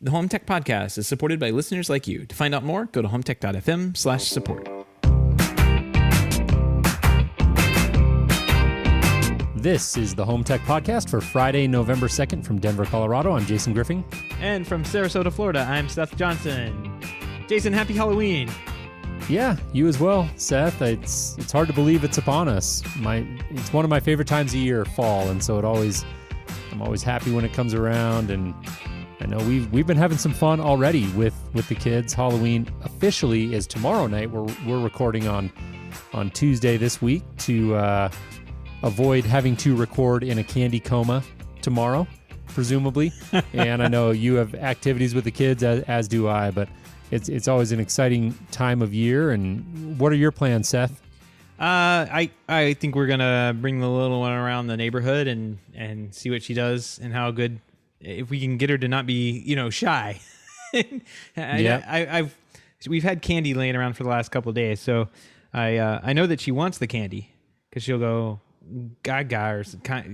The Home Tech Podcast is supported by listeners like you. To find out more, go to HomeTech.fm/support. This is the Home Tech Podcast for Friday, November 2nd from Denver, Colorado. I'm Jason Griffin. And from Sarasota, Florida, I'm Seth Johnson. Jason, happy Halloween. Yeah, you as well, Seth. It's hard to believe it's upon us. It's one of my favorite times of year, fall, and so I'm always happy when it comes around. And I know we've been having some fun already with the kids. Halloween officially is tomorrow night. We're recording on Tuesday this week to avoid having to record in a candy coma tomorrow, presumably. And I know you have activities with the kids, as do I, but it's always an exciting time of year. And what are your plans, Seth? I think we're gonna bring the little one around the neighborhood and see what she does and how good, if we can get her to not be shy. We've had candy laying around for the last couple of days, so I know that she wants the candy because she'll go gaga or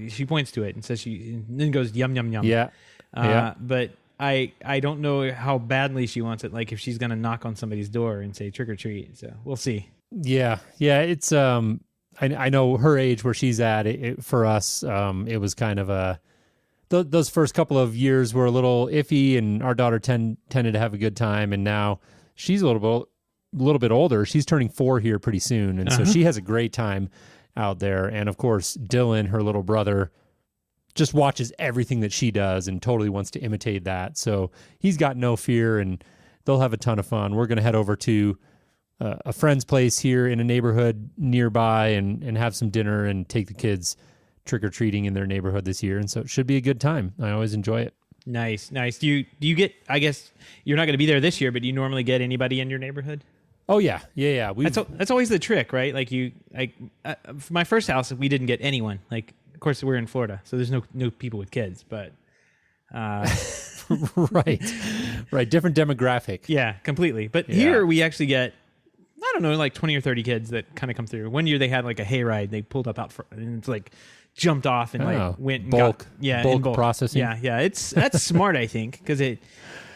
she points to it and says and then goes yum yum yum. Yeah. But I don't know how badly she wants it. Like if she's gonna knock on somebody's door and say trick or treat. So we'll see. Yeah. It's I know her age where she's at. For us, it was kind of those first couple of years were a little iffy, and our daughter tended to have a good time. And now she's a little bit older. She's turning 4 here pretty soon, and so she has a great time out there. And of course, Dylan, her little brother, just watches everything that she does and totally wants to imitate that. So he's got no fear, and they'll have a ton of fun. We're going to head over to a friend's place here in a neighborhood nearby and have some dinner and take the kids trick-or-treating in their neighborhood this year. And so it should be a good time. I always enjoy it. Nice. Do you get, I guess you're not going to be there this year, but do you normally get anybody in your neighborhood? Oh, yeah. That's always the trick, right? For my first house, we didn't get anyone. Like, of course, we're in Florida, so there's no people with kids, but... Right. Different demographic. Yeah, completely. But here we actually get, I don't know, like 20 or 30 kids that kind of come through. One year they had like a hayride. They pulled up out front and it's like jumped off and went and bulk. Bulk processing. Yeah. That's smart, I think, because it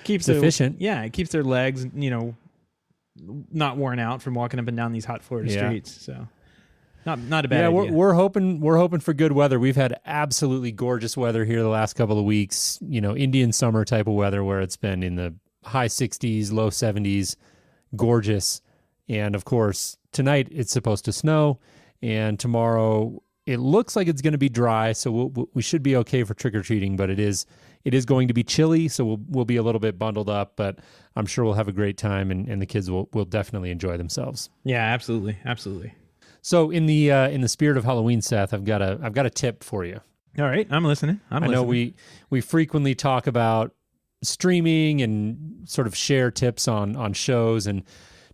keeps efficient. Yeah, it keeps their legs, not worn out from walking up and down these hot Florida streets. So not a bad idea. We're hoping for good weather. We've had absolutely gorgeous weather here the last couple of weeks. Indian summer type of weather where it's been in the high 60s, low 70s, gorgeous. And of course, tonight it's supposed to snow, and tomorrow it looks like it's going to be dry, so we should be okay for trick-or-treating, but it is going to be chilly, so we'll be a little bit bundled up, but I'm sure we'll have a great time, and the kids will definitely enjoy themselves. Yeah, absolutely. So in the spirit of Halloween, Seth, I've got a tip for you. All right, I'm listening. I know we frequently talk about streaming and sort of share tips on shows, and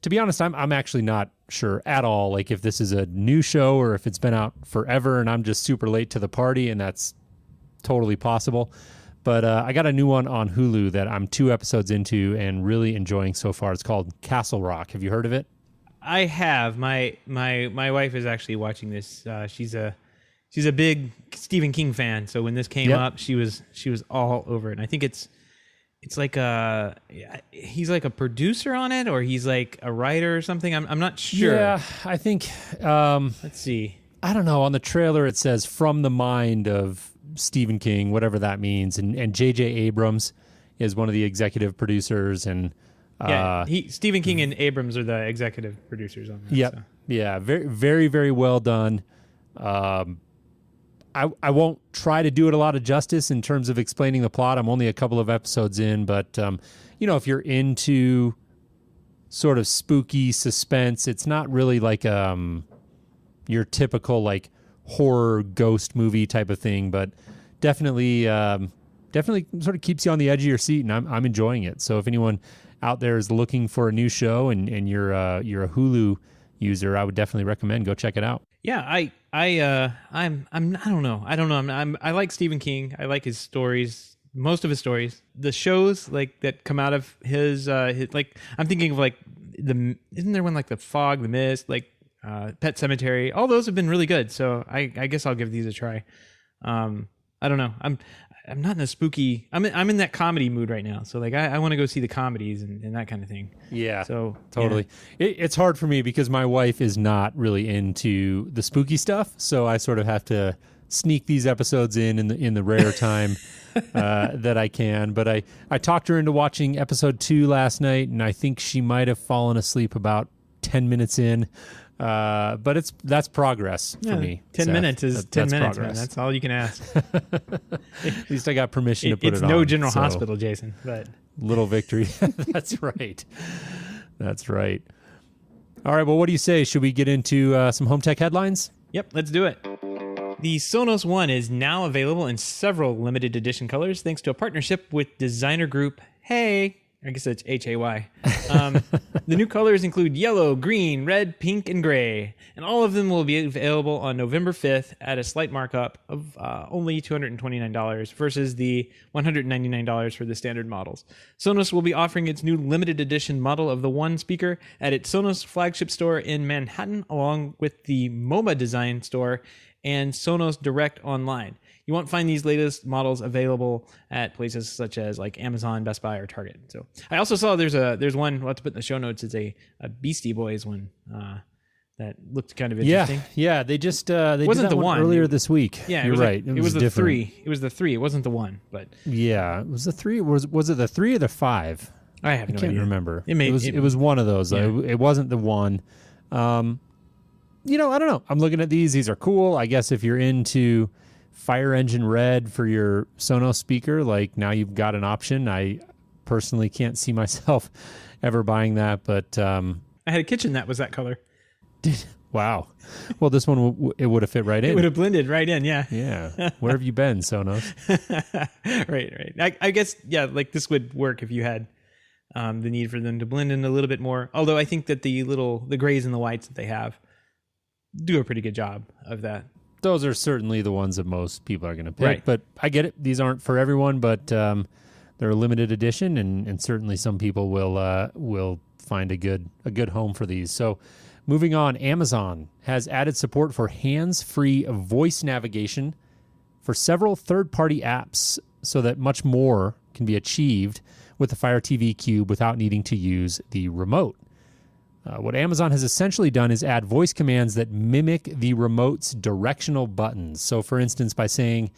to be honest, I'm actually not sure at all, like if this is a new show or if it's been out forever and I'm just super late to the party, and that's totally possible. But I got a new one on Hulu that I'm 2 episodes into and really enjoying so far. It's called Castle Rock. Have you heard of it? I have. My wife is actually watching this. She's a big Stephen King fan, so when this came up, she was all over it. And I think it's like he's like a producer on it, or he's like a writer or something. I'm not sure. Yeah, I think. Let's see. I don't know. On the trailer, it says "from the mind of Stephen King," whatever that means, and J.J. Abrams is one of the executive producers, and Stephen King and Abrams are the executive producers on that. Yep. So. Yeah, very, very, very well done. I won't try to do it a lot of justice in terms of explaining the plot. I'm only a couple of episodes in, but if you're into sort of spooky suspense, it's not really like your typical like horror ghost movie type of thing, but definitely sort of keeps you on the edge of your seat, and I'm enjoying it. So if anyone out there is looking for a new show and you're a Hulu user, I would definitely recommend go check it out. Yeah, I don't know. I like Stephen King. I like his stories, most of his stories. The shows like that come out of his like I'm thinking of like isn't there one like The Fog, The Mist, like Pet Sematary? All those have been really good. So I guess I'll give these a try. I don't know. I'm not in a spooky. I'm in that comedy mood right now. So like I want to go see the comedies and that kind of thing. Yeah. So totally. yeah. It's hard for me because my wife is not really into the spooky stuff, so I sort of have to sneak these episodes in the rare time that I can. But I talked her into watching episode 2 last night, and I think she might have fallen asleep about 10 minutes in. But that's progress for me. 10 Seth. minutes is 10 minutes, progress. man. That's all you can ask. At least I got permission to put it on. It's no General so Hospital, Jason, but little victory. That's right. That's right. All right. Well, what do you say? Should we get into some home tech headlines? Yep, let's do it. The Sonos One is now available in several limited edition colors thanks to a partnership with designer group Hey. I guess it's Hay. The new colors include yellow, green, red, pink, and gray. And all of them will be available on November 5th at a slight markup of only $229 versus the $199 for the standard models. Sonos will be offering its new limited edition model of the One speaker at its Sonos flagship store in Manhattan, along with the MoMA Design store and Sonos Direct Online. You won't find these latest models available at places such as like Amazon, Best Buy, or Target. So I also saw there's one we'll have to put in the show notes. It's a Beastie Boys one that looked kind of interesting. Yeah. They just they wasn't did that the one earlier this week. Yeah, you're right. It was the different. 3. It was the 3. It wasn't the 1, but yeah, it was the 3. Was it the 3 or the 5? I have no can't idea. remember. It was one of those. Yeah. It wasn't the 1. I don't know. I'm looking at these. These are cool. I guess if you're into fire engine red for your Sonos speaker, like now you've got an option. I personally can't see myself ever buying that, but I had a kitchen that was that color. Wow. Well, this one it would have fit right in. It would have blended right in. Yeah. Yeah. Where have you been, Sonos? Right. I guess like this would work if you had the need for them to blend in a little bit more. Although I think that the grays and the whites that they have do a pretty good job of that. Those are certainly the ones that most people are going to pick. Right. But I get it. These aren't for everyone, but they're a limited edition, and certainly some people will find a good home for these. So moving on, Amazon has added support for hands-free voice navigation for several third-party apps so that much more can be achieved with the Fire TV Cube without needing to use the remote. What Amazon has essentially done is add voice commands that mimic the remote's directional buttons. So, for instance, by saying,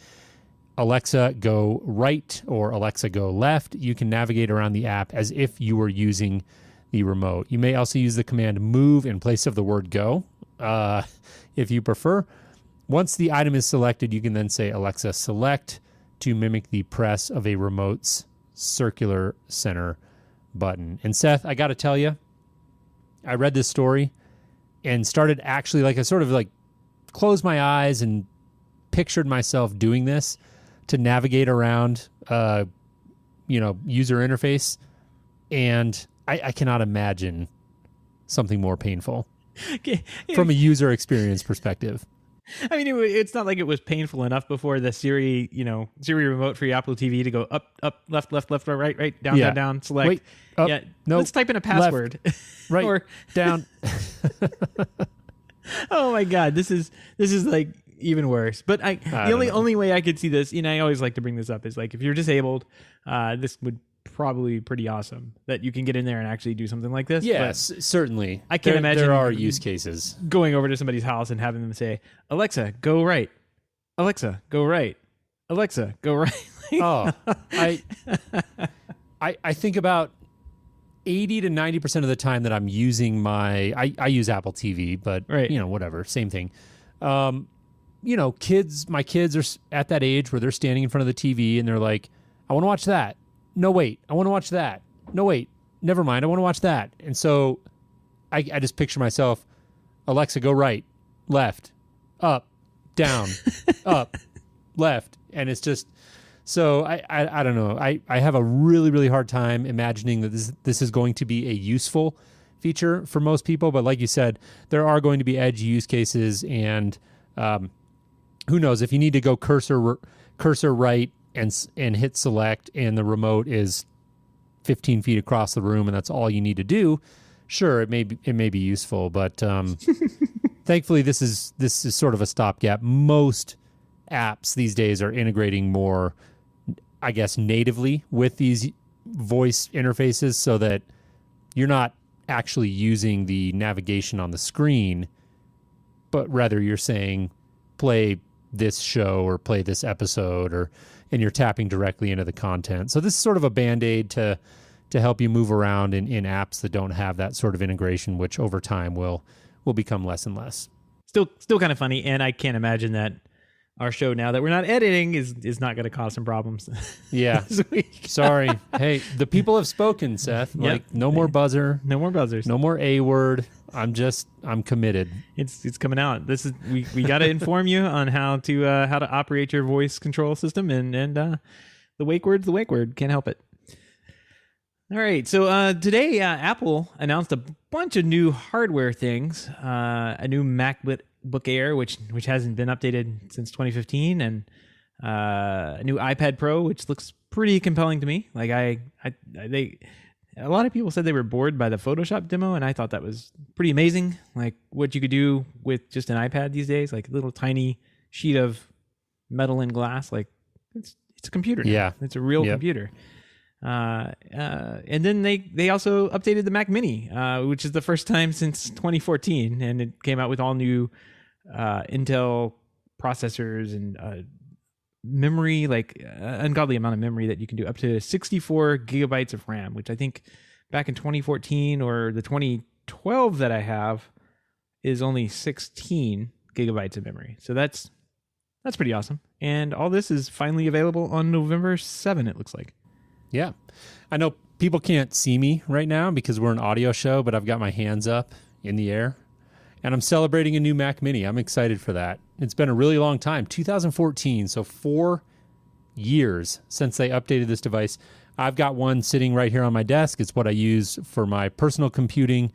Alexa, go right, or Alexa, go left, you can navigate around the app as if you were using the remote. You may also use the command move in place of the word go, if you prefer. Once the item is selected, you can then say, Alexa, select, to mimic the press of a remote's circular center button. And Seth, I got to tell you, I read this story and started actually I sort of closed my eyes and pictured myself doing this to navigate around, user interface. And I cannot imagine something more painful from a user experience perspective. I mean, it's not like it was painful enough before the Siri remote for your Apple TV to go up, left, right, down, down, select. Wait, up, nope, let's type in a password. Left, right, or down. Oh my God, this is like even worse. But the only way I could see this, I always like to bring this up, is like if you're disabled, this would probably be pretty awesome that you can get in there and actually do something like this. Yes, certainly. I can't imagine there are use cases. Going over to somebody's house and having them say, Alexa, go right. Alexa, go right. Alexa, go right. Oh, I think about 80 to 90% of the time that I'm using I use Apple TV, but right. Whatever, same thing. My kids are at that age where they're standing in front of the TV and they're like, I want to watch that. No, wait, I want to watch that. No, wait, never mind, I want to watch that. And so I just picture myself, Alexa, go right, left, up, down, up, left. And it's just, so I don't know. I have a really, really hard time imagining that this is going to be a useful feature for most people. But like you said, there are going to be edge use cases, and who knows, if you need to go cursor right and hit select, and the remote is 15 feet across the room, and that's all you need to do. Sure, it may be useful, but thankfully this is sort of a stopgap. Most apps these days are integrating more I guess, natively with these voice interfaces so that you're not actually using the navigation on the screen, but rather you're saying play this show or play this episode, and you're tapping directly into the content. So this is sort of a Band-Aid to help you move around in apps that don't have that sort of integration, which over time will become less and less. Still kind of funny, and I can't imagine that our show, now that we're not editing, is not going to cause some problems. Yeah. this week. Sorry. Hey, the people have spoken, Seth. Yep. Like, no more buzzer. No more buzzers. No more A word. I'm committed. It's coming out. This is we got to inform you on how to operate your voice control system, and the wake word's the wake word. Can't help it. All right. So today, Apple announced a bunch of new hardware things. A new MacBook Air, which hasn't been updated since 2015, and a new iPad Pro, which looks pretty compelling to me. Like a lot of people said they were bored by the Photoshop demo, and I thought that was pretty amazing. Like what you could do with just an iPad these days, like a little tiny sheet of metal and glass. Like it's a computer now. Yeah, it's a real computer. And then they also updated the Mac Mini, which is the first time since 2014, and it came out with all new Intel processors and memory, like ungodly amount of memory that you can do, up to 64 gigabytes of RAM, which I think back in 2014 or the 2012 that I have is only 16 gigabytes of memory. So that's pretty awesome. And all this is finally available on November 7, it looks like. Yeah. I know people can't see me right now because we're an audio show, but I've got my hands up in the air, and I'm celebrating a new Mac Mini. I'm excited for that. It's been a really long time, 2014, so 4 years since they updated this device. I've got one sitting right here on my desk. It's what I use for my personal computing,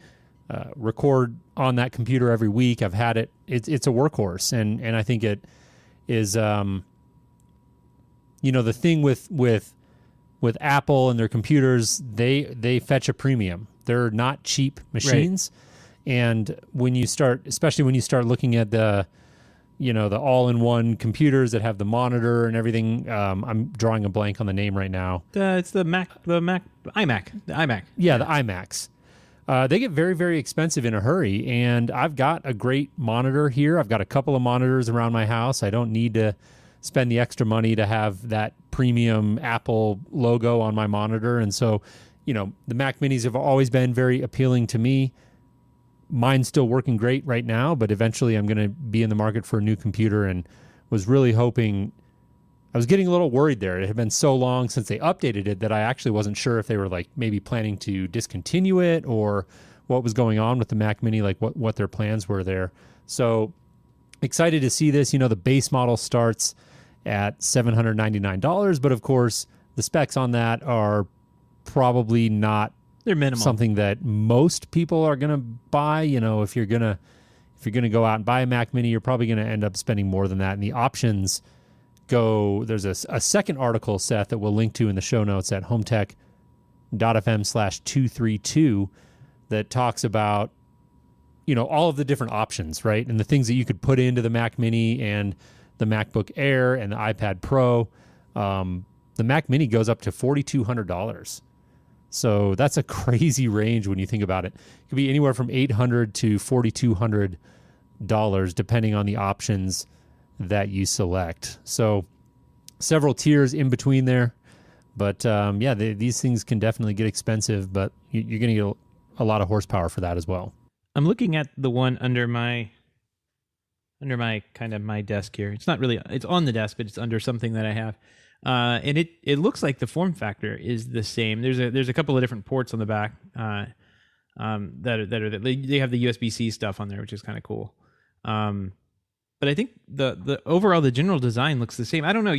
record on that computer every week. I've had it. It's a workhorse, and I think it is, the thing with Apple and their computers, they fetch a premium. They're not cheap machines. Right. And when you start looking at the all-in-one computers that have the monitor and everything, I'm drawing a blank on the name right now. It's the iMac. Yeah, the iMacs. They get very, very expensive in a hurry, and I've got a great monitor here. I've got a couple of monitors around my house. I don't need to spend the extra money to have that premium Apple logo on my monitor. And so, the Mac Minis have always been very appealing to me. Mine's still working great right now, but eventually I'm going to be in the market for a new computer, and was really hoping. I was getting a little worried there. It had been so long since they updated it that I actually wasn't sure if they were like maybe planning to discontinue it or what was going on with the Mac Mini, like what their plans were there. So excited to see this. The base model starts at $799, but of course the specs on that are probably not, they're minimal, something that most people are going to buy. If you're going to go out and buy a Mac Mini, you're probably going to end up spending more than that. And the options there's a second article, Seth, that we'll link to in the show notes at HomeTech.fm/232 that talks about, all of the different options, right? And the things that you could put into the Mac Mini and the MacBook Air and the iPad Pro. The Mac Mini goes up to $4,200. So that's a crazy range when you think about it. It could be anywhere from $800 to $4,200, depending on the options that you select. So several tiers in between there. But these things can definitely get expensive, but you're going to get a lot of horsepower for that as well. I'm looking at the one under my desk here. It's not really, it's on the desk, but it's under something that I have. And it looks like the form factor is the same. There's a couple of different ports on the back they have the USB-C stuff on there, which is kind of cool. But I think the overall, the general design looks the same. I don't know.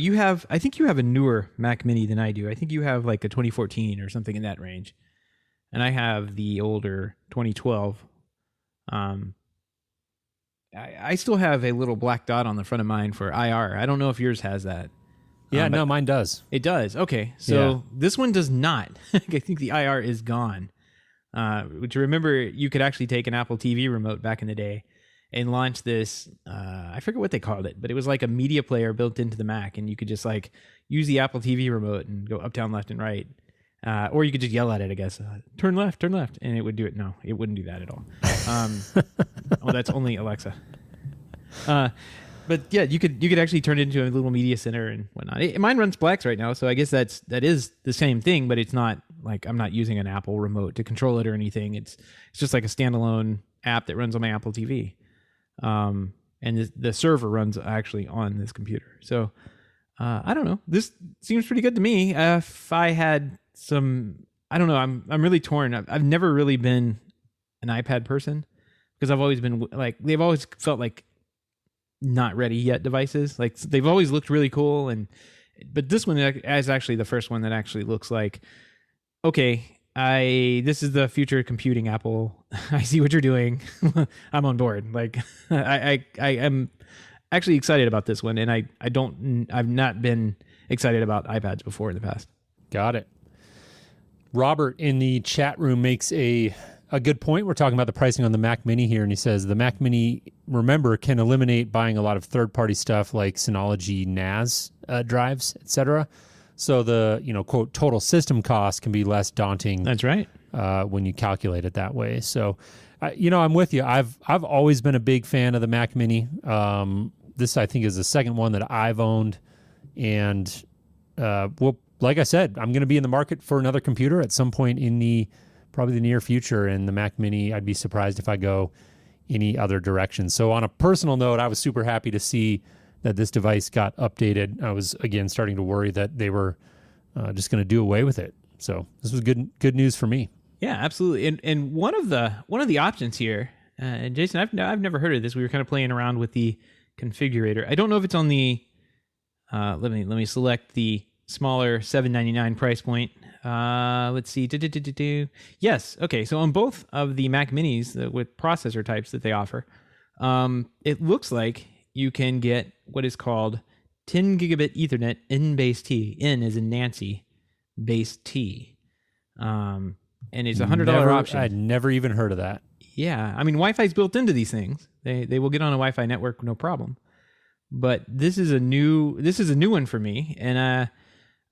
I think you have a newer Mac Mini than I do. I think you have like a 2014 or something in that range, and I have the older 2012. I still have a little black dot on the front of mine for IR. I don't know if yours has that. Yeah, no, mine does. It does. Okay. So This one does not. I think the IR is gone. Which, remember, you could actually take an Apple TV remote back in the day and launch this, I forget what they called it, but it was like a media player built into the Mac, and you could just use the Apple TV remote and go up, down, left, and right. Or you could just yell at it, I guess. Turn left, and it would do it. No, it wouldn't do that at all. Well, that's only Alexa. But yeah, you could actually turn it into a little media center and whatnot. Mine runs Plex right now, so I guess that is the same thing, but it's not like I'm not using an Apple remote to control it or anything. It's just like a standalone app that runs on my Apple TV, and the server runs actually on this computer. So I don't know. This seems pretty good to me. If I had some, I don't know. I'm really torn. I've never really been an iPad person because I've always been like they've always felt like not ready yet devices. Like they've always looked really cool, but this one is actually the first one that actually looks like, okay, this is the future of computing, Apple. I see what you're doing. I'm on board. Like I am actually excited about this one, and I've not been excited about iPads before in the past. Got it. Robert in the chat room makes a good point. We're talking about the pricing on the Mac Mini here, and he says the Mac Mini, remember, can eliminate buying a lot of third-party stuff like Synology NAS drives, etc. So the quote total system cost can be less daunting. That's right. When you calculate it that way. So, I'm with you. I've always been a big fan of the Mac Mini. This I think is the second one that I've owned, and like I said, I'm going to be in the market for another computer at some point in probably the near future, and the Mac Mini, I'd be surprised if I go any other direction. So on a personal note, I was super happy to see that this device got updated. I was, again, starting to worry that they were just going to do away with it. So this was good news for me. Yeah, absolutely. And one of the options here, and Jason, I've never heard of this. We were kind of playing around with the configurator. I don't know if it's on the, let me select the smaller $799 price point. Let's see. Yes. Okay. So on both of the Mac Minis with processor types that they offer, it looks like you can get what is called 10 gigabit Ethernet in base T. N is in Nancy, base T. And it's a $100 option. I'd never even heard of that. Yeah. I mean, Wi-Fi is built into these things. They will get on a Wi-Fi network, no problem. But this is a new one for me. And,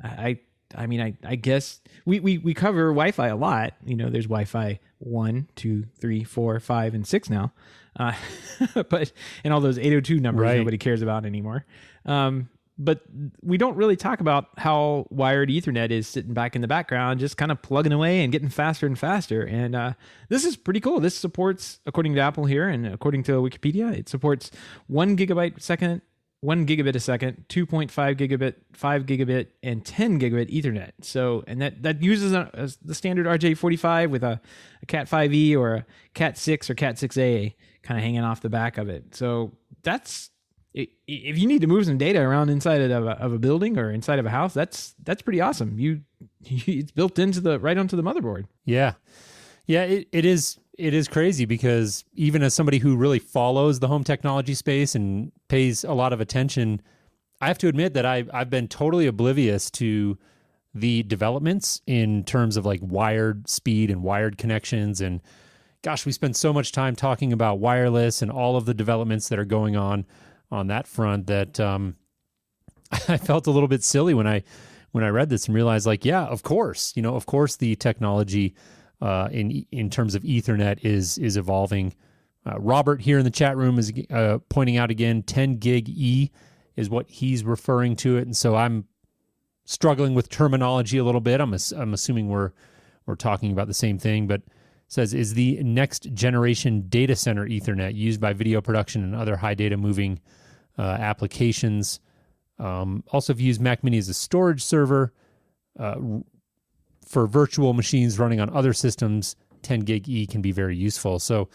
I guess we cover Wi-Fi a lot. There's Wi-Fi 1, 2, 3, 4, 5, and 6 now. But and all those 802 numbers nobody cares about anymore. But we don't really talk about how wired Ethernet is sitting back in the background, just kind of plugging away and getting faster and faster. And this is pretty cool. This supports, according to Apple here and according to Wikipedia, it supports 1 gigabit a second, 2.5 gigabit, 5 gigabit, and 10 gigabit Ethernet. So, and that uses the standard RJ45 with a Cat5e or a Cat6 or Cat6a kind of hanging off the back of it. So that's, if you need to move some data around inside of a building or inside of a house, that's pretty awesome. It's built right onto the motherboard. Yeah. It is crazy because even as somebody who really follows the home technology space and pays a lot of attention, I have to admit that I've been totally oblivious to the developments in terms of like wired speed and wired connections. And gosh, we spend so much time talking about wireless and all of the developments that are going on that front that I felt a little bit silly when I read this and realized, like, yeah, of course, the technology in terms of Ethernet is evolving. Robert here in the chat room is pointing out again, 10 gig E is what he's referring to it, and so I'm struggling with terminology a little bit. I'm assuming we're talking about the same thing, but says is the next generation data center Ethernet used by video production and other high data moving applications. Also, if you use Mac Mini as a storage server for virtual machines running on other systems, 10 gig E can be very useful. So,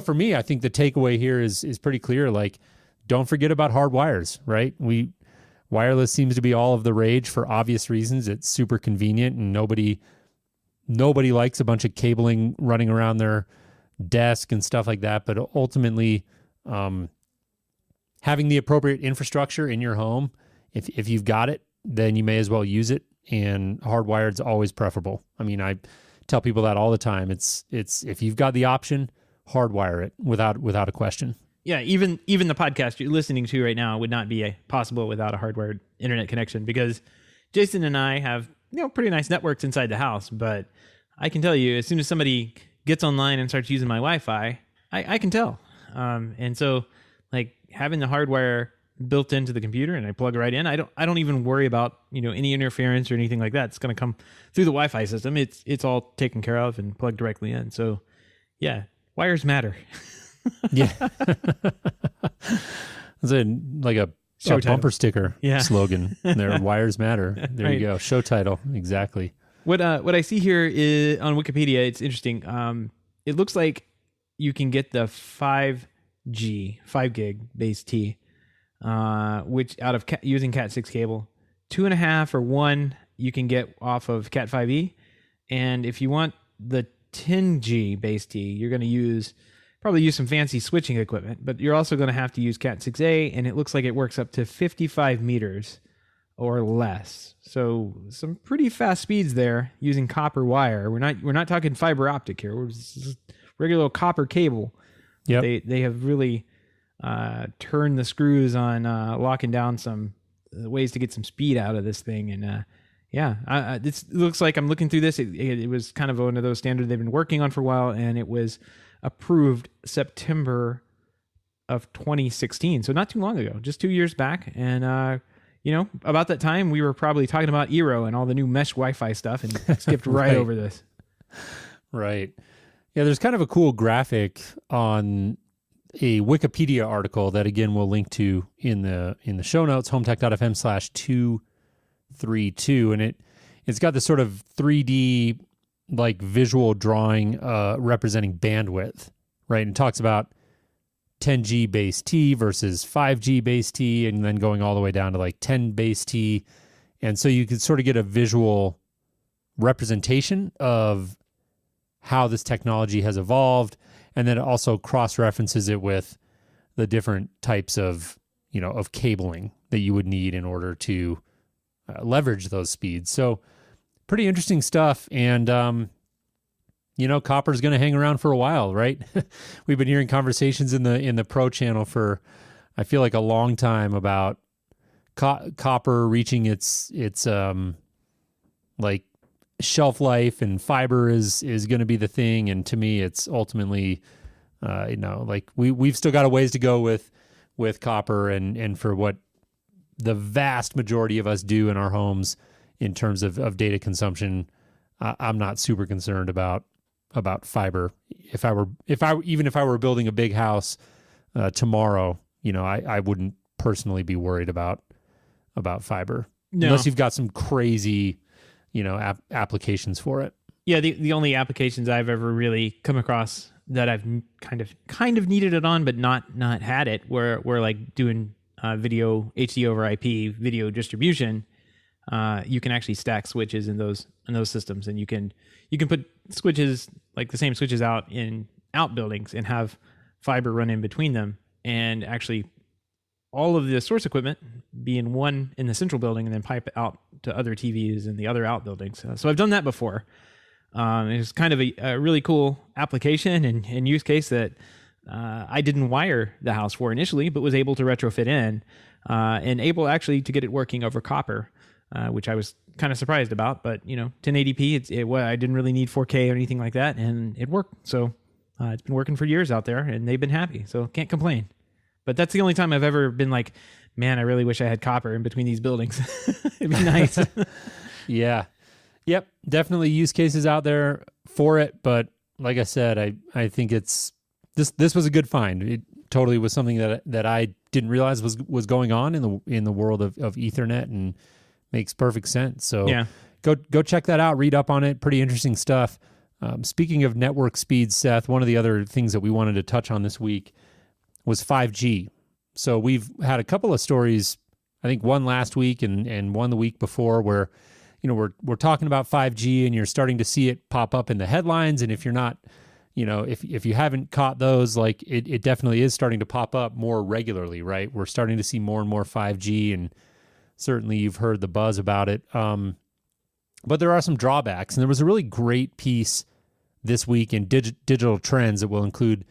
for me, I think the takeaway here is pretty clear. Like, don't forget about hard wires, right? Wireless seems to be all of the rage for obvious reasons. It's super convenient, and nobody likes a bunch of cabling running around their desk and stuff like that. But ultimately, having the appropriate infrastructure in your home, if you've got it, then you may as well use it. And hardwired is always preferable. I mean, I tell people that all the time. It's if you've got the option, hardwire it without a question. Yeah, even the podcast you're listening to right now would not be possible without a hardwired internet connection, because Jason and I have pretty nice networks inside the house. But I can tell you, as soon as somebody gets online and starts using my Wi-Fi, I can tell. And so, like, having the hardwire built into the computer and I plug it right in, I don't even worry about any interference or anything like that. It's going to come through the Wi-Fi system. It's all taken care of and plugged directly in. So yeah, wires matter. Yeah. It's like a bumper sticker slogan. Their wires matter. There you go. Show title. Exactly. What I see here is on Wikipedia, it's interesting. It looks like you can get the 5 gig base T, which out of using Cat 6 cable, 2.5 or 1 you can get off of Cat 5e, and if you want the 10G base T, you're going to probably use some fancy switching equipment, but you're also going to have to use Cat 6a, and it looks like it works up to 55 meters or less. So some pretty fast speeds there using copper wire. We're not talking fiber optic here. We're just regular old copper cable. Yep. They have really turned the screws on locking down some ways to get some speed out of this thing. And it looks like, I'm looking through this, it was kind of one of those standards they've been working on for a while, and it was approved September of 2016. So not too long ago, just 2 years back. And, about that time, we were probably talking about Eero and all the new mesh Wi-Fi stuff, and skipped right over this. Right. Yeah, there's kind of a cool graphic on a Wikipedia article that, again, we'll link to in the show notes, HomeTech.fm/232. And it's got this sort of 3D like visual drawing representing bandwidth, right? And it talks about 10G base T versus 5G base T, and then going all the way down to like 10 base T. And so you could sort of get a visual representation of how this technology has evolved, and then it also cross-references it with the different types of cabling that you would need in order to leverage those speeds. So pretty interesting stuff. And, copper's going to hang around for a while, right? We've been hearing conversations in the Pro channel for, I feel like, a long time about copper reaching its like shelf life, and fiber is going to be the thing. And to me, it's ultimately, like we've still got a ways to go with copper, and for what the vast majority of us do in our homes in terms of data consumption, I'm not super concerned about fiber. If I were building a big house tomorrow, I wouldn't personally be worried about fiber, unless you've got some crazy applications for it. Yeah, the only applications I've ever really come across that I've kind of needed it on, but not had it, were like doing video HD over IP video distribution. You can actually stack switches in those systems, and you can put switches, like the same switches, out in outbuildings and have fiber run in between them, and actually all of the source equipment be in one in the central building, and then pipe out to other TVs in the other outbuildings. So I've done that before. It's kind of a really cool application and use case that I didn't wire the house for initially, but was able to retrofit in, and able actually to get it working over copper, which I was kind of surprised about. But 1080p, I didn't really need 4K or anything like that, and it worked. So it's been working for years out there, and they've been happy. So can't complain. But that's the only time I've ever been like, man, I really wish I had copper in between these buildings. It'd be nice. Yeah. Yep. Definitely use cases out there for it. But like I said, I think this was a good find. It totally was something that I didn't realize was going on in the world of Ethernet, and makes perfect sense. So yeah, go check that out. Read up on it. Pretty interesting stuff. Speaking of network speeds, Seth, one of the other things that we wanted to touch on this week was 5G. So we've had a couple of stories, I think one last week and one the week before, where we're talking about 5G, and you're starting to see it pop up in the headlines. And if you're not, if you haven't caught those, like it definitely is starting to pop up more regularly, right? We're starting to see more and more 5G, and certainly you've heard the buzz about it. But there are some drawbacks, and there was a really great piece this week in Digital Trends that we'll include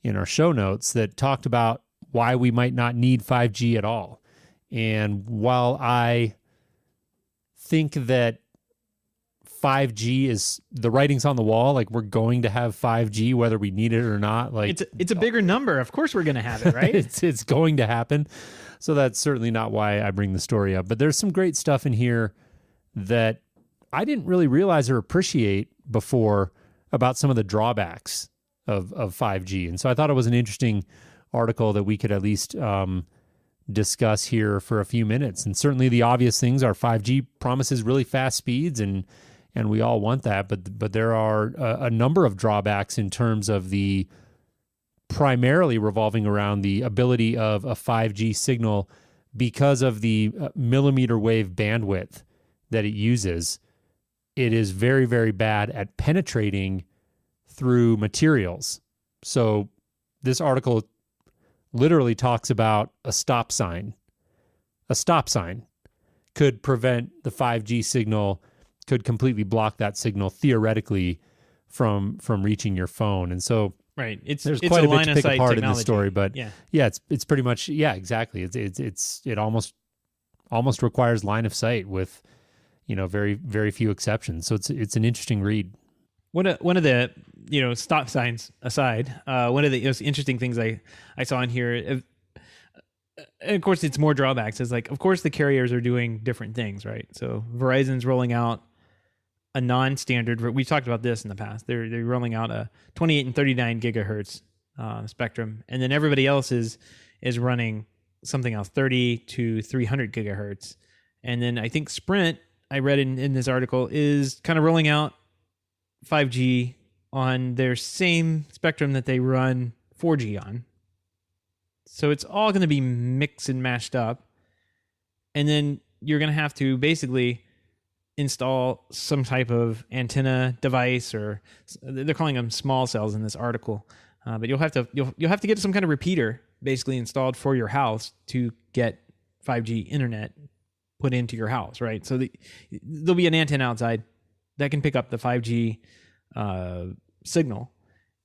in our show notes that talked about why we might not need 5G at all. And while I think that 5G is the writing's on the wall, like we're going to have 5G whether we need it or not, like it's a bigger number. Of course we're going to have it, right? it's going to happen. So that's certainly not why I bring the story up. But there's some great stuff in here that I didn't really realize or appreciate before about some of the drawbacks of 5G. And so I thought it was an interesting article that we could at least discuss here for a few minutes. And certainly the obvious things are 5G promises really fast speeds, and we all want that. But there are a number of drawbacks in terms of the primarily revolving around the ability of a 5G signal because of the millimeter wave bandwidth that it uses. It is very, very bad at penetrating through materials. So this article literally talks about a stop sign. A stop sign could prevent the 5G signal, could completely block that signal theoretically from reaching your phone. And so right, there's quite a bit to pick apart in this story, but yeah, it's pretty much, yeah, exactly. It almost requires line of sight with, very, very few exceptions. So it's an interesting read. One of the stop signs aside, one of the interesting things I saw in here, and of course it's more drawbacks. Is like, of course the carriers are doing different things, right? So Verizon's rolling out a non-standard. We talked about this in the past. They're rolling out a 28 and 39 gigahertz spectrum, and then everybody else is running something else, 30 to 300 gigahertz. And then I think Sprint, I read in this article, is kind of rolling out 5G on their same spectrum that they run 4G on. So it's all going to be mixed and mashed up. And then you're going to have to basically install some type of antenna device, or they're calling them small cells in this article. But you'll have to get some kind of repeater basically installed for your house to get 5G internet put into your house, right? So there'll be an antenna outside that can pick up the 5G signal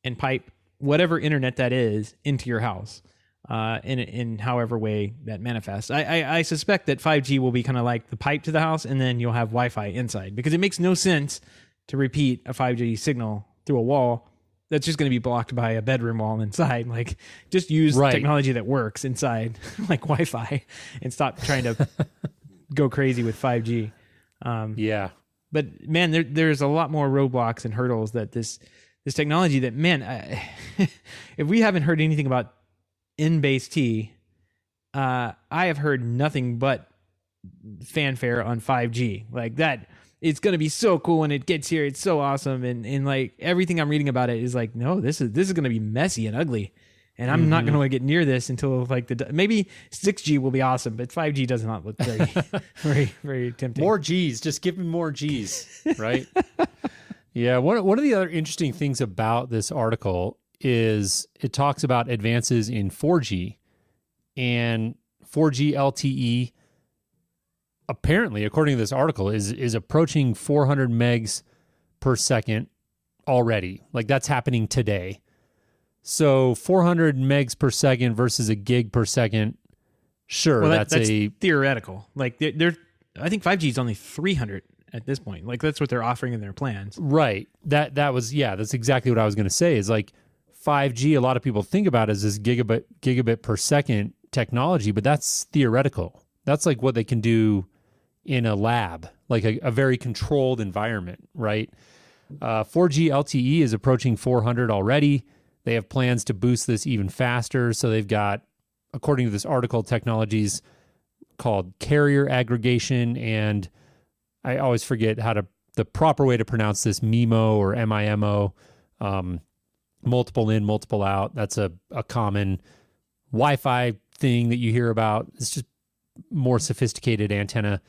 and pipe whatever internet that is into your house in however way that manifests. I suspect that 5G will be kind of like the pipe to the house, and then you'll have Wi-Fi inside, because it makes no sense to repeat a 5G signal through a wall that's just going to be blocked by a bedroom wall inside. Like, just use technology that works inside, like Wi-Fi, and stop trying to go crazy with 5G. Yeah. But man, there's a lot more roadblocks and hurdles that this technology that, man, if we haven't heard anything about in-base T, I have heard nothing but fanfare on 5G. Like that, it's going to be so cool when it gets here. It's so awesome. And like everything I'm reading about it is like, no, this is going to be messy and ugly. And I'm not going to get near this until like maybe 6G will be awesome, but 5G does not look very, very, very tempting. More G's, just give me more G's, right? Yeah. One of the other interesting things about this article is it talks about advances in 4G, and 4G LTE apparently, according to this article, is approaching 400 megs per second already. Like, that's happening today. So 400 megs per second versus a gig per second. Sure, well, that's a theoretical. Like I think 5G is only 300 at this point. Like, that's what they're offering in their plans. Right. That was, yeah, that's exactly what I was going to say. Is like 5G, a lot of people think about as this gigabit per second technology, but that's theoretical. That's like what they can do in a lab, like a very controlled environment, right? 4G LTE is approaching 400 already. They have plans to boost this even faster. So they've got, according to this article, technologies called carrier aggregation, and I always forget the proper way to pronounce this, MIMO or MIMO, multiple in, multiple out. That's a common Wi-Fi thing that you hear about. It's just more sophisticated antenna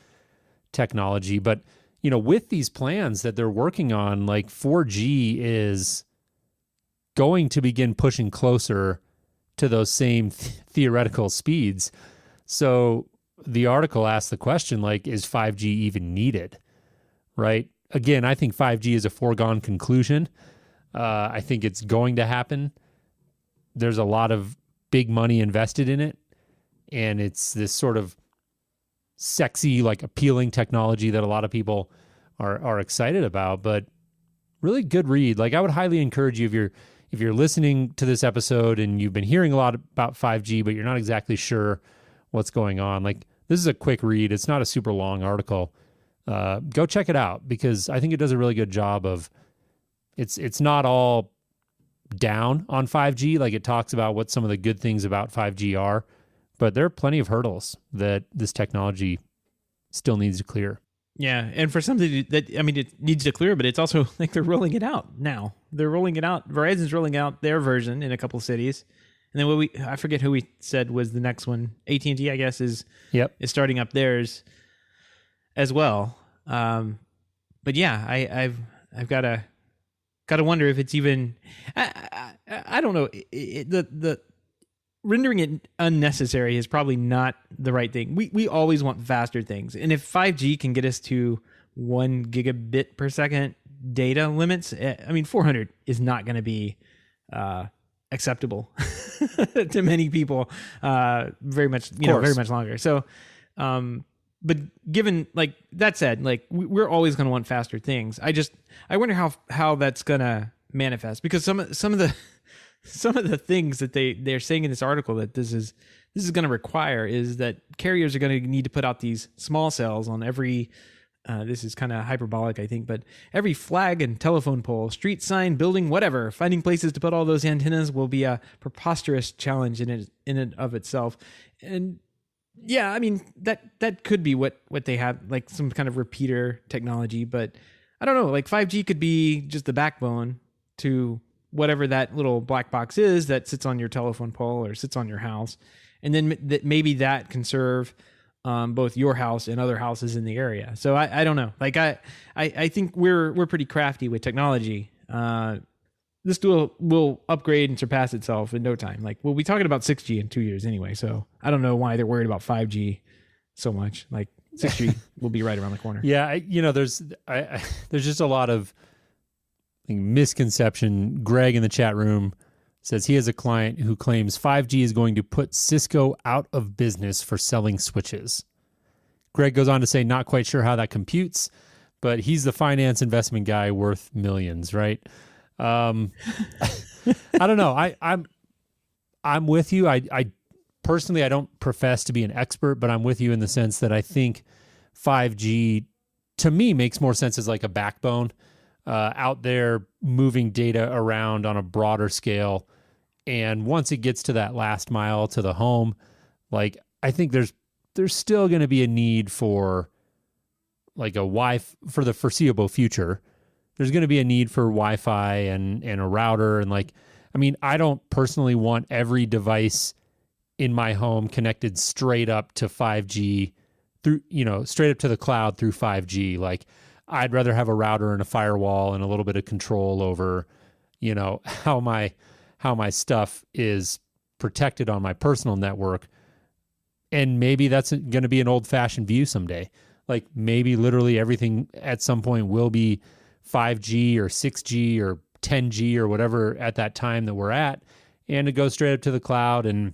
technology. But, with these plans that they're working on, like 4G is going to begin pushing closer to those same theoretical speeds. So the article asks the question, like, is 5G even needed? Right? Again, I think 5G is a foregone conclusion. I think it's going to happen. there's a lot of big money invested in it, and it's this sort of sexy, like appealing technology that a lot of people are excited about, but really good read. Like I would highly encourage you if you're listening to this episode and you've been hearing a lot about 5G, but you're not exactly sure what's going on. Like this is a quick read. It's not a super long article. Go check it out because I think it does a really good job of it's not all down on 5G. Like it talks about what some of the good things about 5G are, but there are plenty of hurdles that this technology still needs to clear. Yeah, and for something that, I mean, it needs to clear, but it's also like they're rolling it out now. They're rolling it out. Verizon's rolling out their version in a couple of cities. And then I forget who we said was the next one. AT&T, I guess, is starting up theirs as well. But yeah, I've got to wonder if it's even, I don't know. The rendering it unnecessary is probably not the right thing. We always want faster things. And if 5G can get us to 1 gigabit per second data limits, I mean, 400 is not going to be acceptable to many people very much longer. So, but given like that said, like we're always going to want faster things. I wonder how that's going to manifest, because some of the things that they're saying in this article that this is going to require is that carriers are going to need to put out these small cells on every, this is kind of hyperbolic, I think, but every flag and telephone pole, street sign, building, whatever. Finding places to put all those antennas will be a preposterous challenge in and of itself. And yeah, I mean, that could be what they have, like some kind of repeater technology, but I don't know, like 5G could be just the backbone to whatever that little black box is that sits on your telephone pole or sits on your house. And then maybe that can serve both your house and other houses in the area. So I don't know. Like I think we're pretty crafty with technology. This tool will upgrade and surpass itself in no time. Like we'll be talking about 6G in 2 years anyway. So I don't know why they're worried about 5G so much. Like 6G will be right around the corner. Yeah, there's just a lot of misconception. Greg in the chat room says he has a client who claims 5G is going to put Cisco out of business for selling switches. Greg goes on to say, not quite sure how that computes, but he's the finance investment guy worth millions, right? I don't know. I'm with you. I personally, I don't profess to be an expert, but I'm with you in the sense that I think 5G to me makes more sense as like a backbone out there moving data around on a broader scale. And once it gets to that last mile to the home, like I think there's still going to be a need for like a Wi-Fi for the foreseeable future. There's going to be a need for Wi-Fi and a router. And like, I mean, I don't personally want every device in my home connected straight up to 5G through, straight up to the cloud through 5G. Like I'd rather have a router and a firewall and a little bit of control over, how my stuff is protected on my personal network. And maybe that's going to be an old-fashioned view someday. Like maybe literally everything at some point will be 5G or 6G or 10G or whatever at that time that we're at, and it goes straight up to the cloud and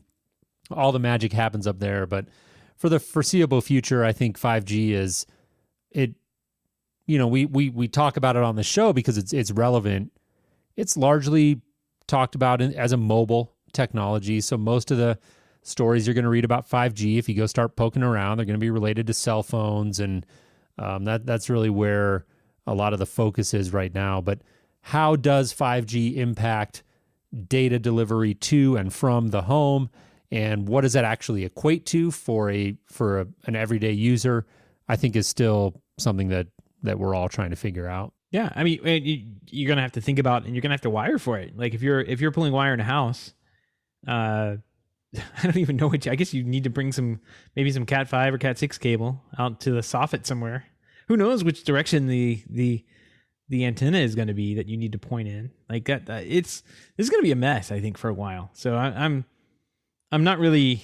all the magic happens up there. But for the foreseeable future, I think 5G is it. We talk about it on the show because it's relevant. It's largely talked about as a mobile technology. So most of the stories you're going to read about 5G, if you go start poking around, they're going to be related to cell phones, and that's really where a lot of the focus is right now. But how does 5G impact data delivery to and from the home, and what does that actually equate to for an everyday user? I think is still something that we're all trying to figure out. Yeah, I mean, you're gonna have to think about, and you're gonna have to wire for it. Like if you're pulling wire in a house, I don't even know I guess you need to bring maybe some Cat 5 or Cat 6 cable out to the soffit somewhere. Who knows which direction the antenna is going to be that you need to point in. Like that, this is going to be a mess, I think, for a while. So I'm not really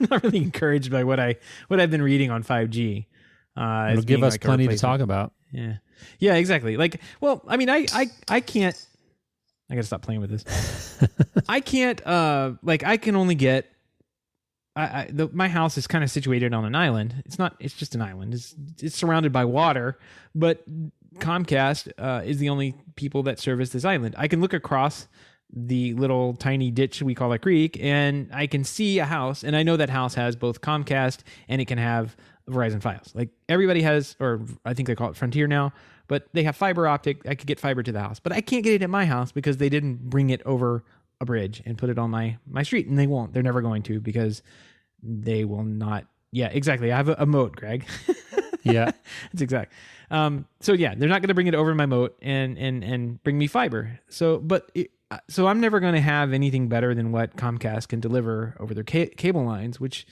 not really encouraged by what I've been reading on 5G. It'll give us plenty to talk about. Yeah, exactly. Like, well, I mean, I can't I got to stop playing with this. I can't, I can only get, my house is kind of situated on an island. It's just an island. It's surrounded by water, but Comcast is the only people that service this island. I can look across the little tiny ditch we call a creek, and I can see a house, and I know that house has both Comcast and it can have Verizon Fios. Like everybody has, or I think they call it Frontier now, but they have fiber optic. I could get fiber to the house, but I can't get it at my house because they didn't bring it over a bridge and put it on my street, and they won't. They're never going to, because they will not. Yeah, exactly. I have a moat, Greg. Yeah, that's exact. So yeah, they're not going to bring it over my moat and bring me fiber. So I'm never going to have anything better than what Comcast can deliver over their cable lines, which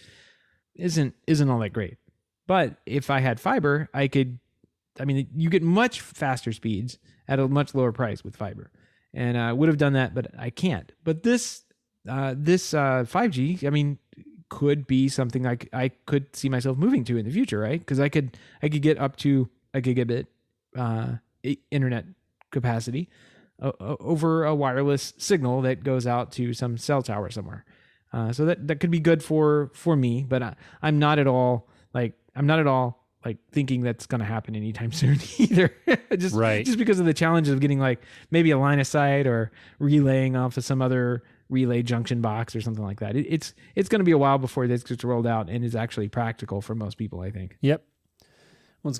isn't all that great. But if I had fiber, you get much faster speeds at a much lower price with fiber. And I would have done that, but I can't. But this 5G, could be something I could see myself moving to in the future, right? Because I could get up to a gigabit internet capacity over a wireless signal that goes out to some cell tower somewhere. So that could be good for me, but I'm not at all thinking that's going to happen anytime soon either. Just because of the challenge of getting maybe a line of sight or relaying off of some other relay junction box or something like that. It's going to be a while before this gets rolled out and is actually practical for most people, I think. Yep. Well, it's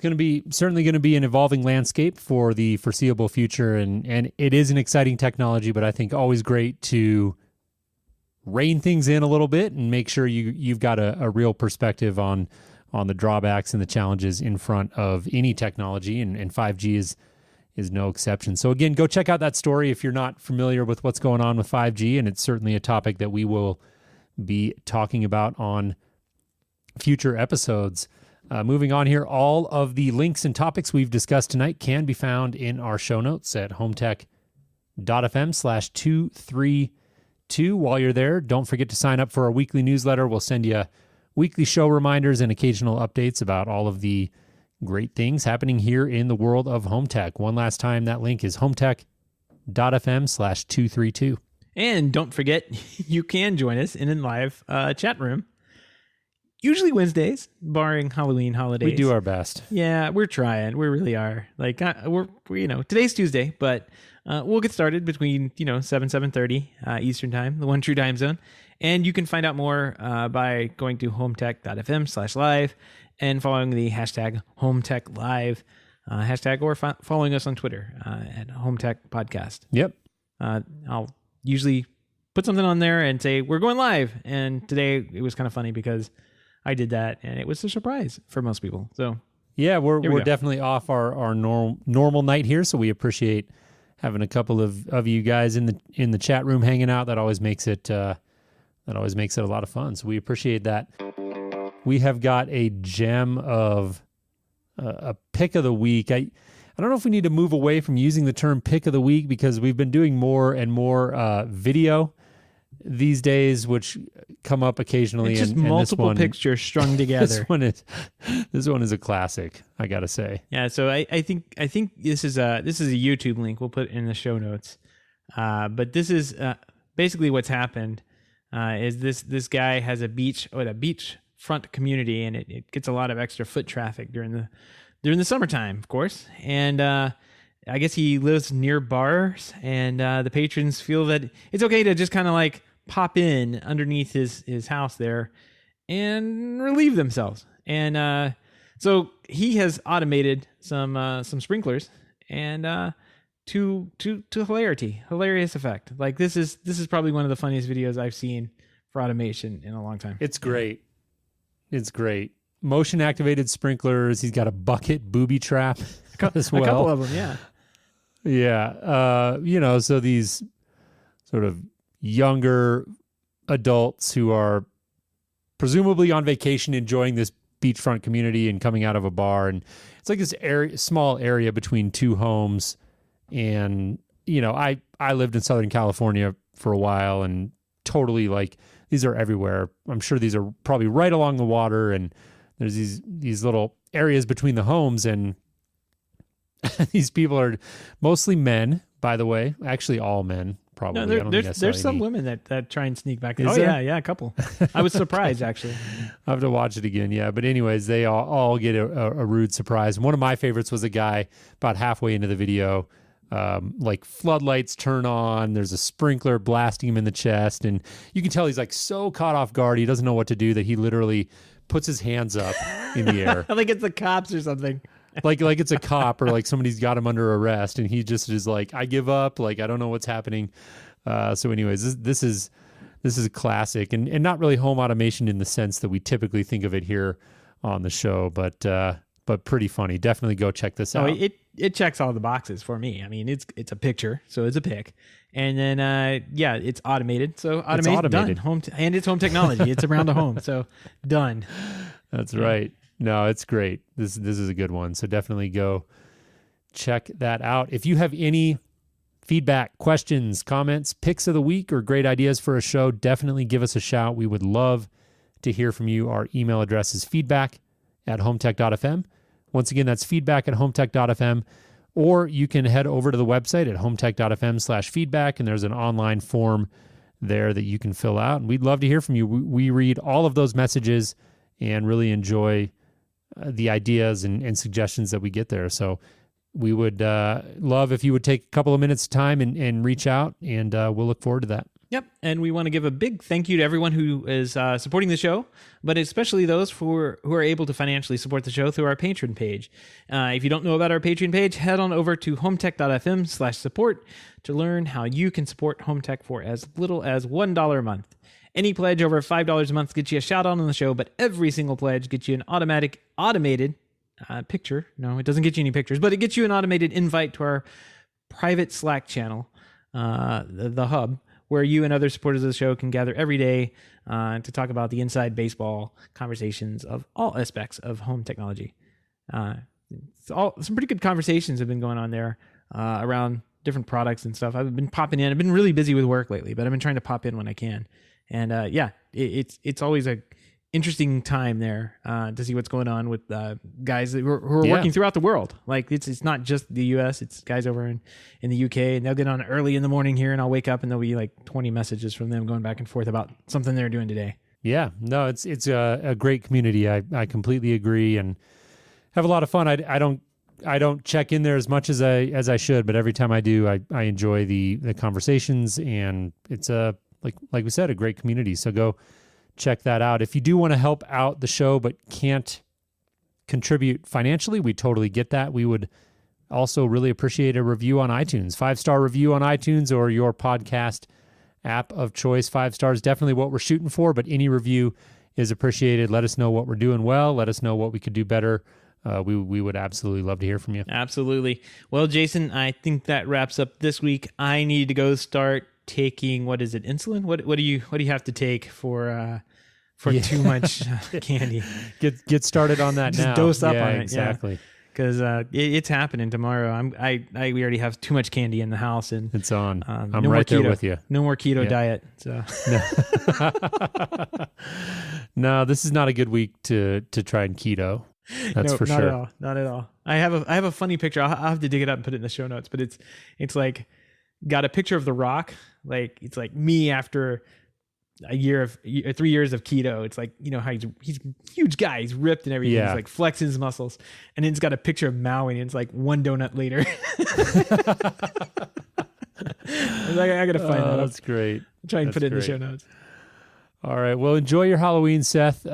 certainly going to be an evolving landscape for the foreseeable future, and it is an exciting technology, but I think always great to rein things in a little bit and make sure you've got a real perspective on the drawbacks and the challenges in front of any technology, and 5G is no exception. So again, go check out that story if you're not familiar with what's going on with 5G, and it's certainly a topic that we will be talking about on future episodes. Moving on here, all of the links and topics we've discussed tonight can be found in our show notes at HomeTech.fm/232. While you're there, don't forget to sign up for our weekly newsletter. We'll send you weekly show reminders and occasional updates about all of the great things happening here in the world of home tech. One last time, that link is HomeTech.fm/232. And don't forget, you can join us in a live chat room. Usually Wednesdays, barring Halloween holidays. We do our best. Yeah, we're trying. We really are. We're today's Tuesday, but we'll get started between 7:30 Eastern time, the one true time zone. And you can find out more by going to HomeTech.fm/live and following the hashtag HomeTechLive hashtag, or following us on Twitter at HomeTech Podcast. Yep. I'll usually put something on there and say we're going live. And today it was kind of funny because I did that, and it was a surprise for most people. So yeah, we're definitely off our normal night here, so we appreciate having a couple of you guys in the chat room hanging out. That always makes it a lot of fun. So we appreciate that. We have got a gem of a pick of the week. I don't know if we need to move away from using the term pick of the week, because we've been doing more and more video these days, which come up occasionally. It's just multiple pictures strung together. This one is a classic, I gotta say. Yeah, so I think this is a YouTube link. We'll put it in the show notes. But this is basically what's happened. Is this guy has a beachfront community, and it gets a lot of extra foot traffic during the summertime, of course. And I guess he lives near bars, and the patrons feel that it's okay to just kind of pop in underneath his house there and relieve themselves. And so he has automated some sprinklers, and to hilarious effect. This is probably one of the funniest videos I've seen for automation in a long time. It's great. It's great. Motion activated sprinklers. He's got a bucket booby trap as well. A couple of them, yeah. Yeah. So these sort of younger adults who are presumably on vacation, enjoying this beachfront community and coming out of a bar. And it's like this small area between two homes. And, I lived in Southern California for a while, and totally these are everywhere. I'm sure these are probably right along the water, and there's these little areas between the homes. And These people are mostly men, by the way. Actually, all men, probably. No, there's some women that try and sneak back. Is there? Yeah, a couple. I was surprised, actually. I have to watch it again, yeah. But anyways, they all get a rude surprise. And one of my favorites was a guy about halfway into the video, like floodlights turn on, there's a sprinkler blasting him in the chest, and you can tell he's like so caught off guard, he doesn't know what to do, that he literally puts his hands up in the air. Like it's the cops or something. like it's a cop or like somebody's got him under arrest, and he just is like, I give up, like I don't know what's happening. So anyways, this is a classic, and not really home automation in the sense that we typically think of it here on the show, but pretty funny. Definitely go check this out. It checks all the boxes for me. I mean, it's a picture, so it's a pic, and then it's automated. So automated. Done. And it's home technology. It's around the home, so done. That's right. No, it's great. This is a good one. So definitely go check that out. If you have any feedback, questions, comments, picks of the week, or great ideas for a show, definitely give us a shout. We would love to hear from you. Our email address is feedback@HomeTech.fm. Once again, that's feedback@HomeTech.fm. Or you can head over to the website at HomeTech.fm/feedback, and there's an online form there that you can fill out. And we'd love to hear from you. We read all of those messages and really enjoy the ideas and suggestions that we get there. So we would love if you would take a couple of minutes of time and reach out, and we'll look forward to that. Yep, and we want to give a big thank you to everyone who is supporting the show, but especially those who are able to financially support the show through our Patreon page. If you don't know about our Patreon page, head on over to HomeTech.fm/support to learn how you can support HomeTech for as little as $1 a month. Any pledge over $5 a month gets you a shout out on the show, but every single pledge gets you an automated picture. No, it doesn't get you any pictures, but it gets you an automated invite to our private Slack channel, the Hub, where you and other supporters of the show can gather every day to talk about the inside baseball conversations of all aspects of home technology. Some pretty good conversations have been going on there around different products and stuff. I've been popping in. I've been really busy with work lately, but I've been trying to pop in when I can. And it's always a interesting time there to see what's going on with guys who are working throughout the world. Like it's not just the U.S. It's guys over in the UK, and they'll get on early in the morning here, and I'll wake up and there'll be like 20 messages from them going back and forth about something they're doing today. Yeah, no, it's a great community. I completely agree, and have a lot of fun. I don't check in there as much as I should, but every time I do, I enjoy the conversations, and it's like we said, a great community. So go check that out. If you do want to help out the show but can't contribute financially, we totally get that. We would also really appreciate a review on iTunes, 5-star review on iTunes or your podcast app of choice. 5 stars, definitely what we're shooting for, but any review is appreciated. Let us know what we're doing well. Let us know what we could do better. We would absolutely love to hear from you. Absolutely. Well, Jason, I think that wraps up this week. I need to go start taking, what is it, insulin? What do you have to take for too much candy? Get started on that now. Just dose up on it. Exactly. Because it's happening tomorrow. We already have too much candy in the house, and it's on. I'm no right there with you. No more keto diet. So no, this is not a good week to try and keto. That's for sure. Not at all. I have a funny picture. I'll have to dig it up and put it in the show notes. But it's like got a picture of The Rock. Like it's like me after a year of 3 years of keto. It's like, you know how he's a huge guy. He's ripped and everything. Yeah. He's like flexing his muscles. And then it's got a picture of Maui, and it's like one donut later. I gotta find that. That's great. I'll try and put it in the show notes. All right. Well, enjoy your Halloween, Seth.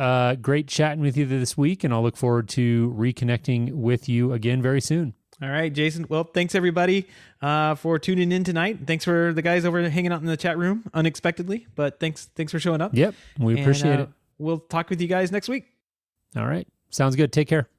Great chatting with you this week, and I'll look forward to reconnecting with you again very soon. All right, Jason. Well, thanks everybody for tuning in tonight. Thanks for the guys over hanging out in the chat room unexpectedly, but thanks for showing up. Yep, we appreciate it. We'll talk with you guys next week. All right. Sounds good. Take care.